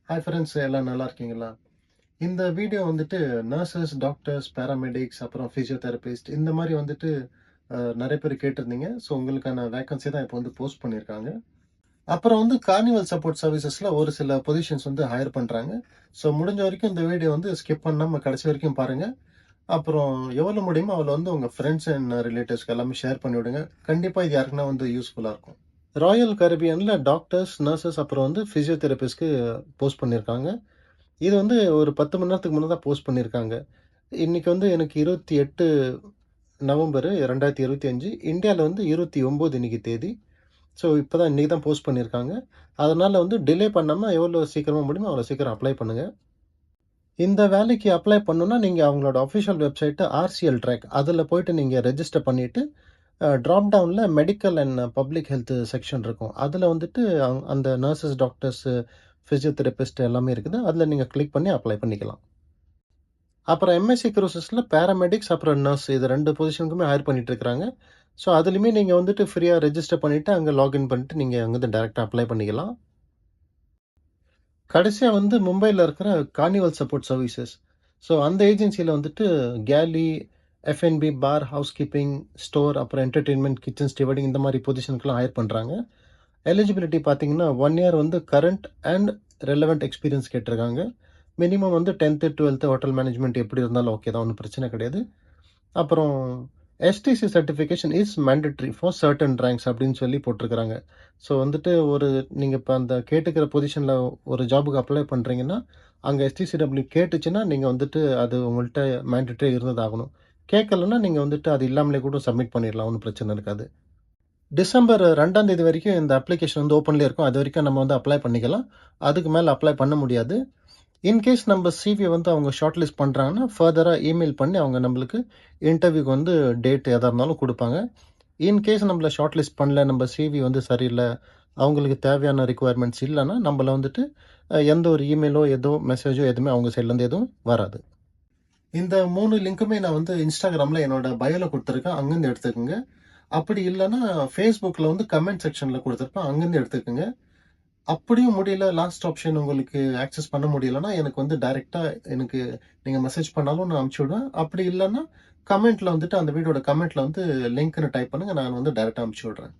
Hi friends, எல்லாம் நல்லா இருக்கீங்களா? இந்த வீடியோ வந்துட்டு நர்சஸ், டாக்டர்ஸ், பேராமெடிக்ஸ், அப்புறம் ஃபிசியோதெரபிஸ்ட் இந்த மாதிரி வந்துட்டு நிறைய பேர் கேட்டிருந்தீங்க. ஸோ உங்களுக்கான வேக்கன்சி தான் இப்போ வந்து போஸ்ட் பண்ணியிருக்காங்க. அப்புறம் வந்து கார்னிவல் சப்போர்ட் சர்வீசஸில் ஒரு சில பொசிஷன்ஸ் வந்து ஹையர் பண்ணுறாங்க. ஸோ முடிஞ்ச வரைக்கும் இந்த வீடியோ வந்து ஸ்கிப் பண்ணாமல் கடைசி வரைக்கும் பாருங்கள். அப்புறம் எவ்வளோ முடியுமோ அவ்வளோ வந்து உங்கள் ஃப்ரெண்ட்ஸ் அண்ட் ரிலேட்டிவ்ஸ்க்கு எல்லாமே ஷேர் பண்ணி விடுங்க. கண்டிப்பாக இது யாருக்குன்னா வந்து யூஸ்ஃபுல்லாக இருக்கும். ராயல் கரீபியனில் டாக்டர்ஸ், நர்சஸ் அப்புறம் வந்து ஃபிசியோதெரபிஸ்ட்க்கு போஸ்ட் பண்ணியிருக்காங்க. இது வந்து ஒரு 10 மணி நேரத்துக்கு முன்ன தான் போஸ்ட் பண்ணியிருக்காங்க. இன்னைக்கு வந்து எனக்கு 28 நவம்பர் 2025. இந்தியால வந்து 29 இன்னைக்கு தேதி. ஸோ இப்போ தான் இன்னைக்கு தான் போஸ்ட் பண்ணியிருக்காங்க. அதனால வந்து டிலே பண்ணாம எவ்வளோ சீக்கிரமா முடியுமோ அவ்வளோ சீக்கிரம் அப்ளை பண்ணுங்க. இந்த வேலைக்கு அப்ளை பண்ணணும்னா நீங்க அவங்களோட அஃபிஷியல் வெப்சைட் ஆர்சிஎல் ட்ராக் அதில போயிட்டு நீங்க ரெஜிஸ்டர் பண்ணிட்டு ட்ராப் டவுன்ல medical and public health section இருக்கும். அதில வந்துட்டு அந்த நர்சஸ், டாக்டர்ஸ், ஃபிசியோதெரபிஸ்ட் எல்லாமே இருக்குது. அதில் நீங்கள் கிளிக் பண்ணி அப்ளை பண்ணிக்கலாம். அப்புறம் எம்எஸ்சி க்ரூசஸில் பேராமெடிக்ஸ் அப்புறம் நர்ஸ் இது 2 பொசிஷனுக்குமே ஹையர் பண்ணிட்டு இருக்காங்க. ஸோ அதுலேயுமே நீங்கள் வந்துட்டு ஃப்ரீயாக ரெஜிஸ்டர் பண்ணிவிட்டு அங்கே லாகின் பண்ணிட்டு நீங்கள் அங்கேருந்து டேரெக்டாக அப்ளை பண்ணிக்கலாம். கடைசியாக வந்து மும்பையில் இருக்கிற கார்னிவல் சப்போர்ட் சர்வீசஸ். ஸோ அந்த ஏஜென்சியில் வந்துட்டு கேலி, எஃப்என்பி, பார், ஹவுஸ் கீப்பிங், ஸ்டோர், அப்புறம் என்டர்டெயின்மெண்ட், கிச்சன் ஸ்டீவர்டிங் இந்த மாதிரி பொசிஷனுக்குலாம் ஹையர் பண்ணுறாங்க. எலிஜிபிலிட்டி பார்த்தீங்கன்னா 1 இயர் வந்து கரண்ட் அண்ட் ரெலவெண்ட் எக்ஸ்பீரியன்ஸ் கேட்டிருக்காங்க. மினிமம் வந்து 10th, 12th ஹோட்டல் மேனேஜ்மெண்ட் எப்படி இருந்தாலும் ஓகே தான், ஒன்றும் பிரச்சனை கிடையாது. அப்புறம் STC certification is mandatory for certain ranks அப்படின்னு சொல்லி போட்டிருக்கிறாங்க. ஸோ வந்துட்டு நீங்கள் இப்போ அந்த கேட்டுக்கிற பொசிஷனில் ஒரு ஜாபுக்கு அப்ளை பண்ணுறீங்கன்னா அங்கே எஸ்டிசிடபிள்யூ கேட்டுச்சுன்னா நீங்கள் வந்துட்டு அது உங்கள்கிட்ட மேண்டட்ரி இருந்ததாகணும். கேட்கலன்னா நீங்கள் வந்துட்டு அது இல்லாமலே கூட சப்மிட் பண்ணிடலாம், ஒன்றும் பிரச்சனை இருக்காது. டிசம்பர் 2ஆம் தேதி வரைக்கும் இந்த அப்ளிகேஷன் வந்து ஓப்பன்லேயே இருக்கும். அது வரைக்கும் நம்ம வந்து அப்ளை பண்ணிக்கலாம். அதுக்கு மேலே அப்ளை பண்ண முடியாது. இன்கேஸ் நம்ம சிவி வந்து அவங்க ஷார்ட் லிஸ்ட் பண்ணுறாங்கன்னா ஃபர்தராக இமெயில் பண்ணி அவங்க நம்மளுக்கு இன்டர்வியூக்கு வந்து டேட் எதாக இருந்தாலும் கொடுப்பாங்க. இன்கேஸ் நம்மளை ஷார்ட் லிஸ்ட் பண்ணல, நம்ம சிவி வந்து சரியில்லை, அவங்களுக்கு தேவையான ரிக்குவயர்மெண்ட்ஸ் இல்லைன்னா நம்மளை வந்துட்டு எந்த ஒரு இமெயிலோ மெசேஜோ எதுவுமே அவங்க சைட்லேருந்து எதுவும் வராது. இந்த 3 லிங்க்குமே நான் வந்து இன்ஸ்டாகிராமில் என்னோட பயோவில் கொடுத்துருக்கேன், அங்கேருந்து எடுத்துக்கோங்க. அப்படி இல்லைன்னா ஃபேஸ்புக்கில் வந்து கமெண்ட் செக்ஷனில் கொடுத்துருப்பேன், அங்கேருந்து எடுத்துக்கோங்க. அப்படியும் முடியல, லாஸ்ட் ஆப்ஷன் உங்களுக்கு ஆக்சஸ் பண்ண முடியலன்னா எனக்கு வந்து டைரெக்டாக எனக்கு நீங்கள் மெசேஜ் பண்ணாலும் நான் அனுப்பிச்சி விடுவேன். அப்படி இல்லைன்னா கமெண்ட்டில் வந்துட்டு அந்த வீடியோட கமெண்ட்டில் வந்து லிங்க்னு டைப் பண்ணுங்கள், நான் வந்து டைரெக்டாக அனுப்பிச்சி விட்றேன்.